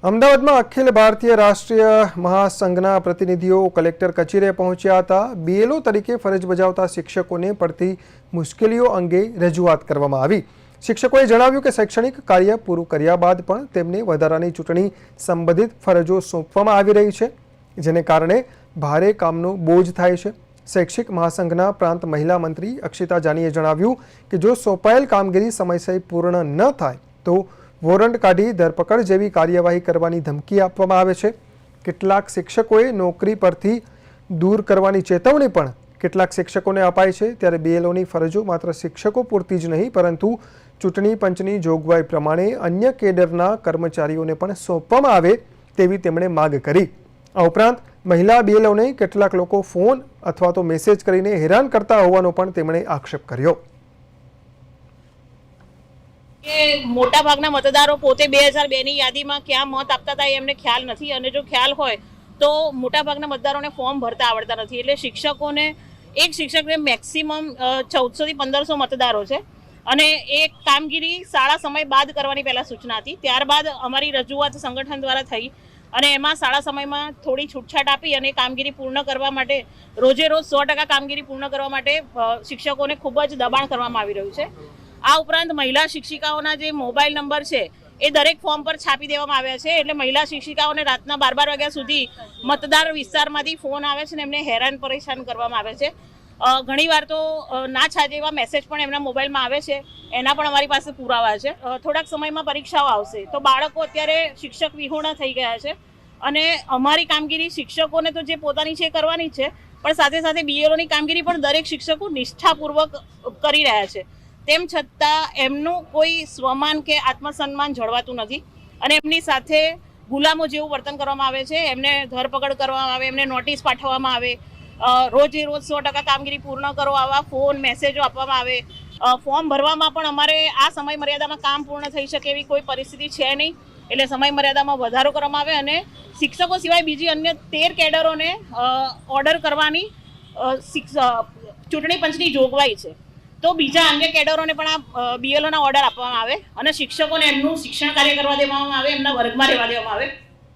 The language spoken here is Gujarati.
અમદાવાદમાં અખિલ ભારતીય રાષ્ટ્રીય મહાસંઘના પ્રતિનિધિઓ કલેક્ટર કચેરીએ પહોંચ્યા હતા। બીએલઓ તરીકે ફરજ બજાવતા શિક્ષકોને પડતી મુશ્કેલીઓ અંગે રજૂઆત કરવામાં આવી। શિક્ષકોએ જણાવ્યું કે શૈક્ષણિક કાર્ય પૂરું કર્યા બાદ પણ તેમને વધારાની ચૂંટણી સંબંધિત ફરજો સોંપવામાં આવી રહી છે, જેને કારણે ભારે કામનો બોજ થાય છે। શૈક્ષિક મહાસંઘના પ્રાંત મહિલા મંત્રી અક્ષિતા જાનીએ જણાવ્યું કે જો સોંપાયેલ કામગીરી સમયસર પૂર્ણ ન થાય તો વોરંટ કાઢી ધરપકડ જેવી કાર્યવાહી કરવાની ધમકી આપવામાં આવે છે। કેટલાક શિક્ષકોએ નોકરી પરથી દૂર કરવાની ચેતવણી પણ કેટલાક શિક્ષકોને અપાઈ છે। ત્યારે બીએલઓની ફરજો માત્ર શિક્ષકો પૂરતી જ નહીં પરંતુ ચૂંટણી પંચની જોગવાઈ પ્રમાણે અન્ય કેડરના કર્મચારીઓને પણ સોંપવામાં આવે તેવી તેમણે માંગ કરી। આ ઉપરાંત મહિલા બીએલઓને કેટલાક લોકો ફોન અથવા તો મેસેજ કરીને હેરાન કરતા હોવાનો પણ તેમણે આક્ષેપ કર્યો। કે મોટા ભાગના મતદારો પોતે 2002 ની યાદીમાં ક્યાં મત આપતા હતા એમને ખ્યાલ નથી, અને જો ખ્યાલ હોય તો મોટા ભાગના મતદારોને ફોર્મ ભરતા આવડતા નથી। એટલે શિક્ષકોને એક શિક્ષકને મેક્સિમમ 1400 થી 1500 મતદારો છે, અને એ કામગીરી શાળા સમય બાદ કરવાની પહેલા સૂચના હતી। ત્યારબાદ અમારી રજૂઆત સંગઠન દ્વારા થઈ અને એમાં શાળા સમયમાં થોડી છૂટછાટ આપી અને કામગીરી પૂર્ણ કરવા માટે રોજે રોજ 100% કામગીરી પૂર્ણ કરવા માટે શિક્ષકોને ખૂબ જ દબાણ કરવામાં આવી રહ્યું છે। આ ઉપરાંત મહિલા શિક્ષિકાઓના જે મોબાઈલ નંબર છે એ દરેક ફોર્મ પર છાપી દેવામાં આવ્યા છે। એટલે મહિલા શિક્ષિકાઓને રાતના 12 વાગ્યા સુધી મતદાર વિસ્તારમાંથી ફોન આવે છે ને એમને હેરાન પરેશાન કરવામાં આવે છે। ઘણીવાર તો ના છાજે એવા મેસેજ પણ એમના મોબાઈલમાં આવે છે, એના પણ અમારી પાસે પુરાવા છે। થોડાક સમયમાં પરીક્ષાઓ આવશે તો બાળકો અત્યારે શિક્ષક વિહોણા થઈ ગયા છે, અને અમારી કામગીરી શિક્ષકોને તો જે પોતાની છે કરવાની છે, પણ સાથે સાથે બીએલઓની કામગીરી પણ દરેક શિક્ષકો નિષ્ઠાપૂર્વક કરી રહ્યા છે। તેમ છતાં એમનું કોઈ સ્વમાન કે આત્મસન્માન જળવાતું નથી, અને એમની સાથે ગુલામો જેવું વર્તન કરવામાં આવે છે। એમને ધરપકડ કરવામાં આવે, એમને નોટિસ પાઠવવામાં આવે, રોજે રોજ 100% કામગીરી પૂર્ણ કરો આવા ફોન મેસેજો આપવામાં આવે। ફોર્મ ભરવામાં પણ અમારે આ સમય મર્યાદામાં કામ પૂર્ણ થઈ શકે એવી કોઈ પરિસ્થિતિ છે નહીં, એટલે સમય મર્યાદામાં વધારો કરવામાં આવે, અને શિક્ષકો સિવાય બીજી અન્ય 13 કેડરોને ઓર્ડર કરવાની ચૂંટણી પંચની જોગવાઈ છે। તો બીજા અન્ય કેડરોને પણ આ બીએલઓના ઓર્ડર આપવામાં આવે અને શિક્ષકોને એમનું શિક્ષણ કાર્ય કરવા દેવામાં આવે, એમના વર્ગમાં રહેવા દેવામાં આવે।